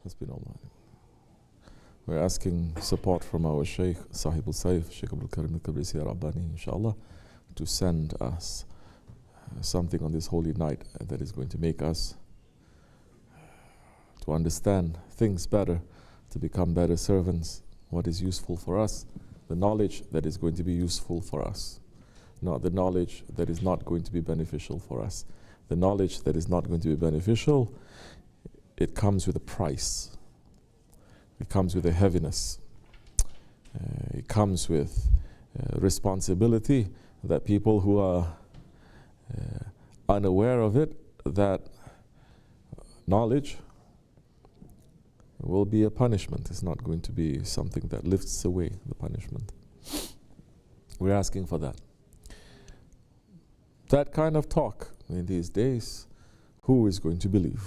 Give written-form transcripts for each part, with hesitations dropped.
Has been all right. We're asking support from our Shaykh, Sahib al-Saif, Shaykh Abdul Karim al-Kabrisi Rabbani, inshallah, to send us something on this holy night that is going to make us to understand things better, to become better servants, what is useful for us, the knowledge that is going to be useful for us, not the knowledge that is not going to be beneficial for us. The knowledge that is not going to be beneficial, it comes with a price. It comes with a heaviness. It comes with responsibility that people who are unaware of it, that knowledge will be a punishment. It's not going to be something that lifts away the punishment. We're asking for that. That kind of talk in these days, who is going to believe?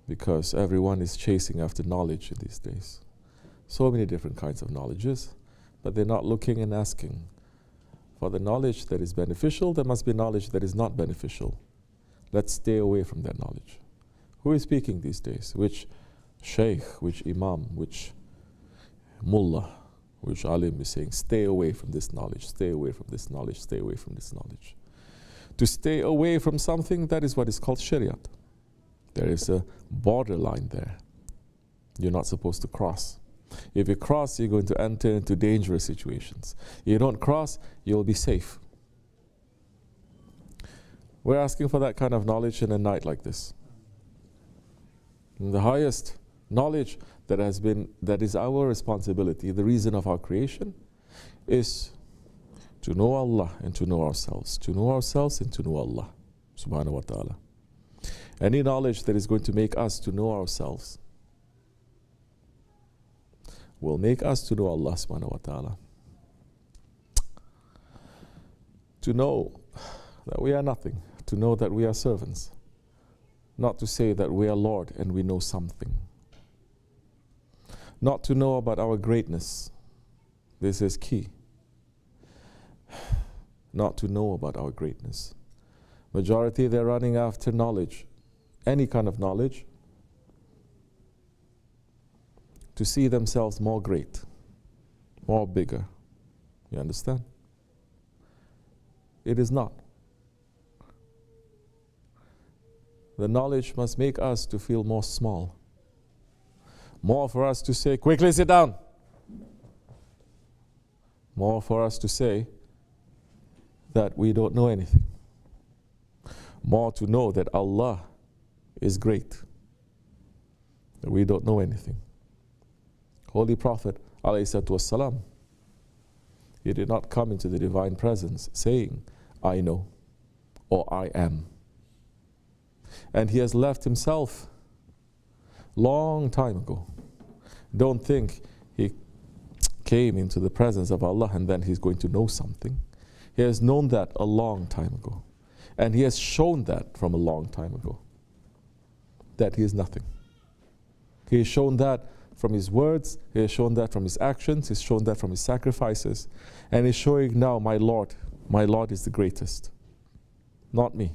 Because everyone is chasing after knowledge in these days. So many different kinds of knowledges, but they're not looking and asking. For the knowledge that is beneficial, there must be knowledge that is not beneficial. Let's stay away from that knowledge. Who is speaking these days? Which sheikh, which imam, which mullah, which alim is saying, stay away from this knowledge, stay away from this knowledge, stay away from this knowledge. To stay away from something, that is what is called shariat. There is a borderline there. You're not supposed to cross. If you cross, you're going to enter into dangerous situations. You don't cross, you'll be safe. We're asking for that kind of knowledge in a night like this. And the highest knowledge that is our responsibility, the reason of our creation, is to know Allah and to know ourselves. To know ourselves and to know Allah, subhanahu wa ta'ala. Any knowledge that is going to make us to know ourselves will make us to know Allah subhanahu wa ta'ala. To know that we are nothing, to know that we are servants, not to say that we are Lord and we know something. Not to know about our greatness. This is key. Not to know about our greatness. Majority, they're running after knowledge, any kind of knowledge, to see themselves more great, more bigger. You understand? It is not. The knowledge must make us to feel more small. More for us to say, quickly sit down. More for us to say that we don't know anything. More to know that Allah is great, that we don't know anything. Holy Prophet, alayhi salatu wassalam, he did not come into the divine presence saying, I know, or I am. And he has left himself long time ago. Don't think he came into the presence of Allah and then he's going to know something. He has known that a long time ago. And he has shown that from a long time ago, that he is nothing. He has shown that from his words, he has shown that from his actions, he's shown that from his sacrifices, and he's showing now, my Lord is the greatest, not me.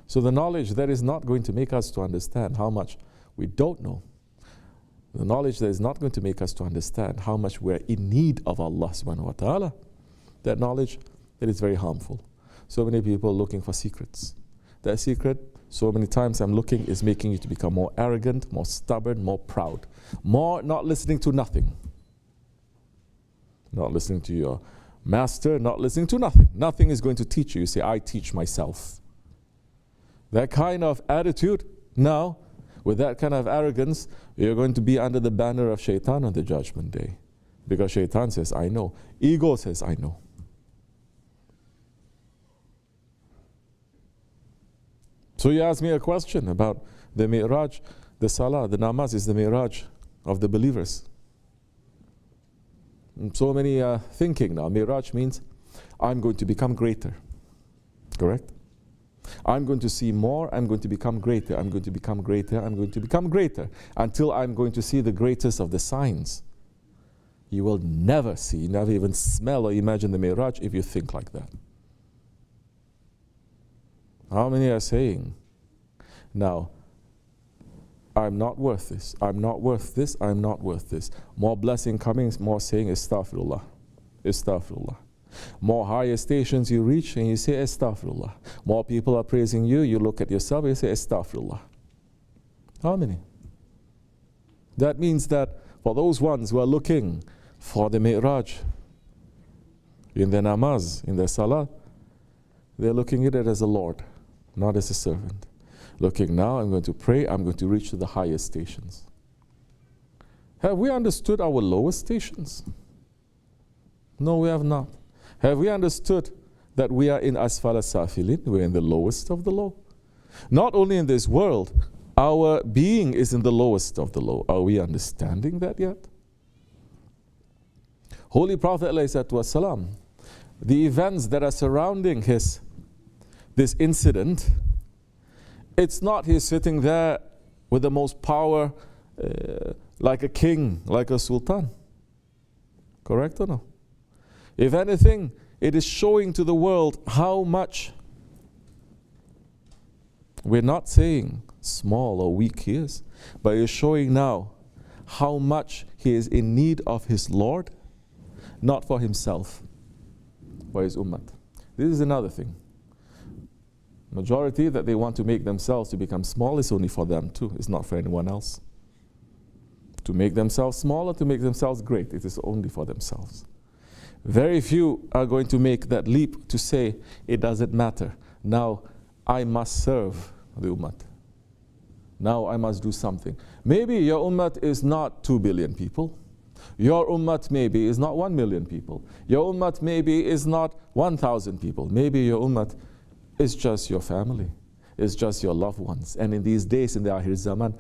So the knowledge that is not going to make us to understand how much we don't know, the knowledge that is not going to make us to understand how much we're in need of Allah subhanahu wa ta'ala, that knowledge that is very harmful. So many people are looking for secrets. That secret, so many times I'm looking, is making you to become more arrogant, more stubborn, more proud, more not listening to nothing. Not listening to your master, not listening to nothing. Nothing is going to teach you. You say, I teach myself. That kind of attitude, now, with that kind of arrogance, you're going to be under the banner of shaitan on the judgment day. Because shaitan says, I know. Ego says, I know. So you ask me a question about the mi'raj, the salah, the namaz is the mi'raj of the believers. And so many thinking now. Mi'raj means, I'm going to become greater. Correct? I'm going to see more, I'm going to become greater, I'm going to become greater, I'm going to become greater, until I'm going to see the greatest of the signs. You will never see, never even smell or imagine the mi'raj if you think like that. How many are saying Now, I'm not worth this. I'm not worth this. I'm not worth this. More blessing coming, more saying astaghfirullah. Astaghfirullah. More higher stations you reach and you say astaghfirullah. More people are praising you, you look at yourself and you say astaghfirullah. How many? That means that for those ones who are looking for the mi'raj in their namaz, in their salah, they're looking at it as a Lord, not as a servant. Looking now, I'm going to pray, I'm going to reach to the highest stations. Have we understood our lowest stations? No, we have not. Have we understood that we are in asfala safilin? We're in the lowest of the low. Not only in this world, our being is in the lowest of the low. Are we understanding that yet? Holy Prophet ﷺ, the events that are surrounding this incident, it's not he's sitting there with the most power, like a king, like a sultan. Correct or no? If anything, it is showing to the world how much, we're not saying small or weak he is, but it's showing now how much he is in need of his Lord, not for himself, for his ummah. This is another thing. Majority that they want to make themselves to become small is only for them too. It's not for anyone else. To make themselves small or to make themselves great, it is only for themselves. Very few are going to make that leap to say, it doesn't matter. Now I must serve the ummah. Now I must do something. Maybe your ummah is not 2 billion people. Your ummah maybe is not 1 million people. Your ummah maybe is not 1,000 people. Maybe your ummah is just your family. It's just your loved ones. And in these days, in the Akhir Zaman,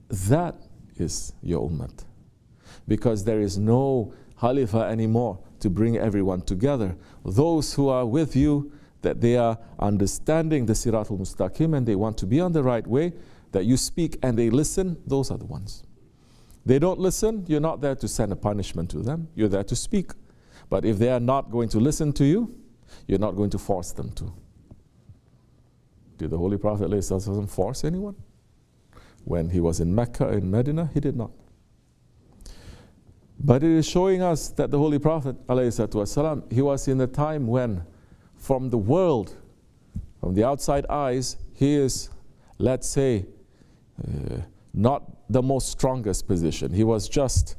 that is your ummah. Because there is no Khalifa anymore to bring everyone together. Those who are with you, that they are understanding the Siratul Mustaqim and they want to be on the right way, that you speak and they listen, those are the ones. They don't listen, you're not there to send a punishment to them, you're there to speak. But if they are not going to listen to you, you're not going to force them to. Did the Holy Prophet ﷺ force anyone? When he was in Mecca and Medina, he did not. But it is showing us that the Holy Prophet ﷺ, he was in a time when, from the world, from the outside eyes, he is, let's say, not the most strongest position. He was just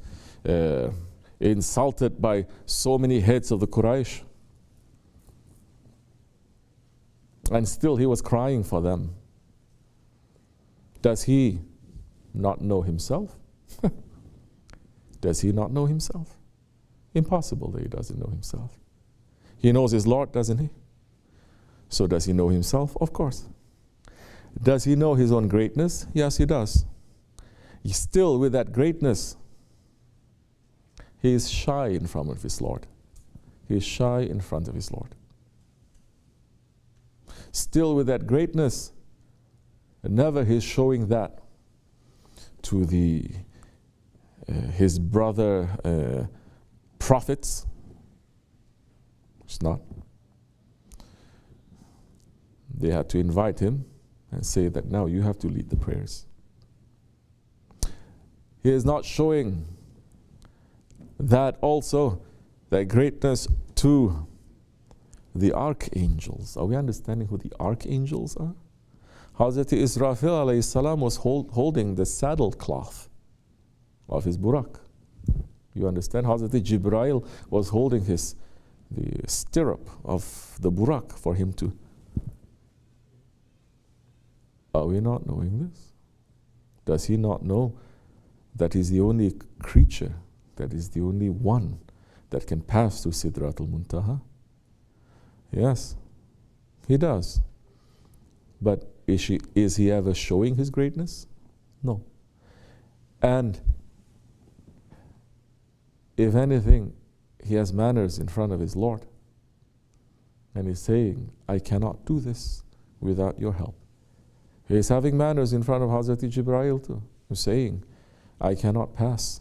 insulted by so many heads of the Quraysh. And still he was crying for them. Does he not know himself? Does he not know himself? Impossible that he doesn't know himself. He knows his Lord, doesn't he? So does he know himself? Of course. Does he know his own greatness? Yes, he does. He's still with that greatness, he is shy in front of his Lord. He is shy in front of his Lord. Still with that greatness, never he's showing that to his brother prophets. It's not. They had to invite him and say that now you have to lead the prayers. He is not showing that also, that greatness to the archangels. Are we understanding who the archangels are? Hazrat Israfil alayhi salam was holding the saddle cloth of his burak. You understand? Hazrat Jibreel was holding the stirrup of the burak for him to. Are we not knowing this? Does he not know that he's the only creature, that is the only one that can pass through Sidratul Muntaha? Yes, he does. But is he ever showing his greatness? No. And if anything, he has manners in front of his Lord. And he's saying, I cannot do this without your help. He's having manners in front of Hazrat Jibreel too. He's saying, I cannot pass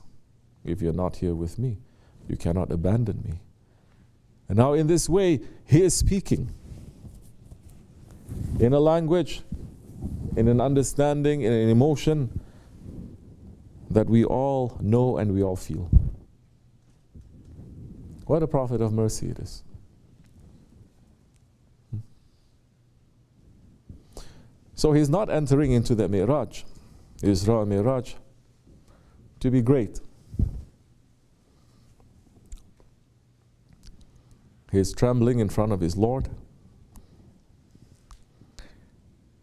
if you're not here with me. You cannot abandon me. And now in this way, he is speaking in a language in an understanding, in an emotion that we all know and we all feel. What a prophet of mercy it is. So he's not entering into the Mi'raj, Isra Mi'raj, to be great. He's trembling in front of his Lord,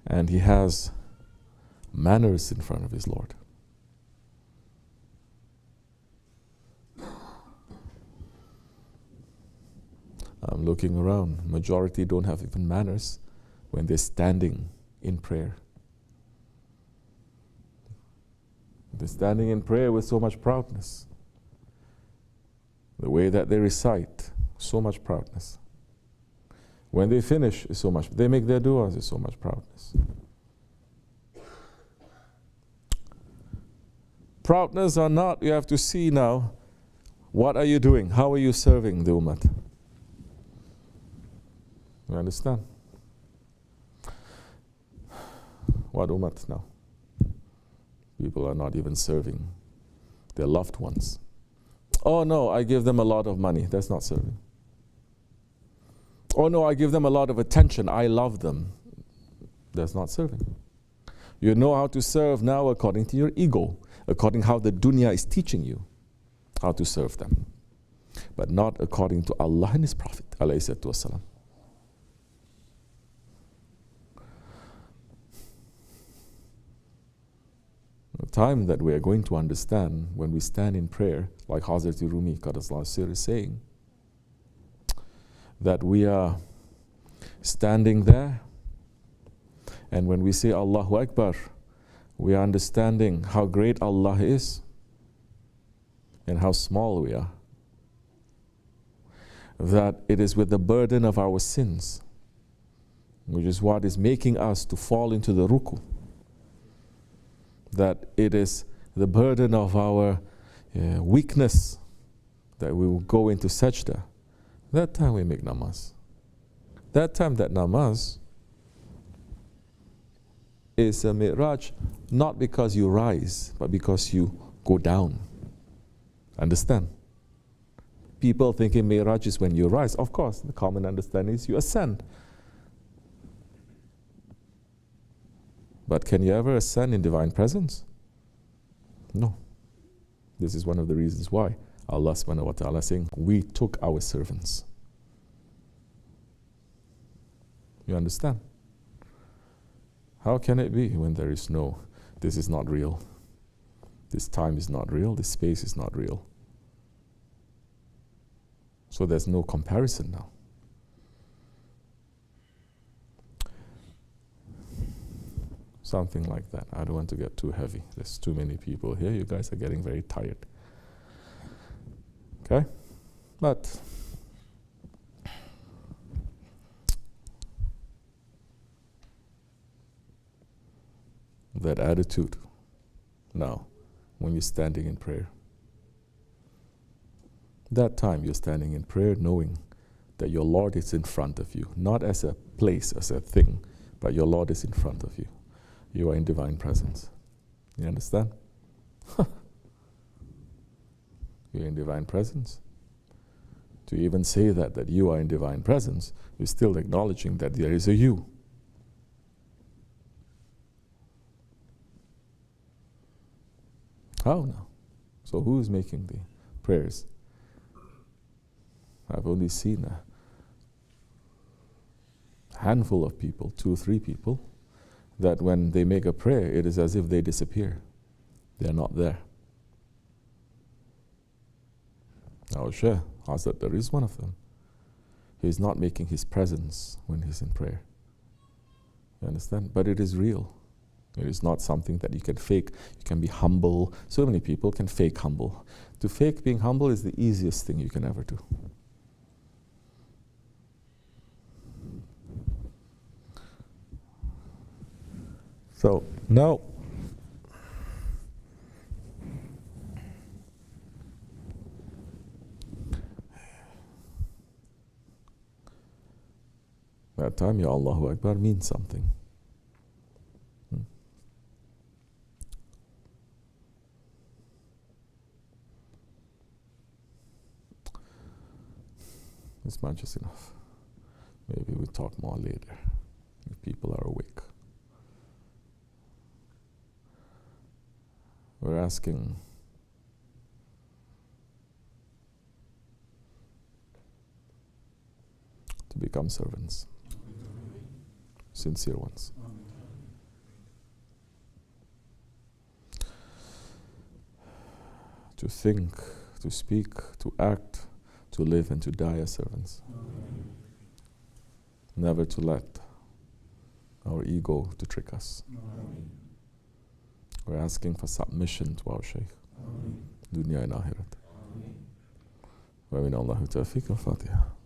and he has manners in front of his Lord. I'm looking around. Majority don't have even manners when they're standing in prayer. They're standing in prayer with so much proudness. The way that they recite, so much proudness. When they finish, is so much. They make their du'as, is so much proudness. Proudness or not, you have to see now, what are you doing? How are you serving the ummah? You understand? What ummah now? People are not even serving their loved ones. Oh no, I give them a lot of money. That's not serving. Oh no, I give them a lot of attention. I love them. That's not serving. You know how to serve now according to your ego, according how the dunya is teaching you how to serve them, but not according to Allah and His Prophet alayhi wasallam. The time that we are going to understand when we stand in prayer, like Hazrat Rumi Qadasallahu Sir is saying, that we are standing there, and when we say Allahu Akbar, we are understanding how great Allah is and how small we are. That it is with the burden of our sins, which is what is making us to fall into the ruku. That it is the burden of our weakness that we will go into sajda. That time we make namaz. That time that namaz is a mi'raj, not because you rise, but because you go down. Understand? People thinking mi'raj is when you rise. Of course, the common understanding is you ascend. But can you ever ascend in divine presence? No. This is one of the reasons why Allah subhanahu wa ta'ala saying, we took our servants. You understand? How can it be when there is no, this is not real, this time is not real, this space is not real? So there's no comparison now. Something like that. I don't want to get too heavy. There's too many people here. You guys are getting very tired. Okay? But that attitude now, when you're standing in prayer, that time you're standing in prayer knowing that your Lord is in front of you, not as a place, as a thing, but your Lord is in front of you. You are in divine presence. You understand? You're in divine presence. To even say that you are in divine presence, you're still acknowledging that there is a you. How now? So who is making the prayers? I've only seen a handful of people, 2 or 3 people, that when they make a prayer, it is as if they disappear. They are not there. I'll share. Hazrat, there is one of them. He is not making his presence when he's in prayer. You understand? But it is real. It is not something that you can fake. You can be humble. So many people can fake humble. To fake being humble is the easiest thing you can ever do. So now, that time, Ya Allahu Akbar means something. This much is enough. Maybe we'll talk more later if people are awake. We're asking to become servants, sincere ones. To think, to speak, to act, to live and to die as servants. Never to let our ego to trick us. We're asking for submission to our Shaykh. Dunya and Akhirat. Wa min Allahu tawfiq al-Fatiha.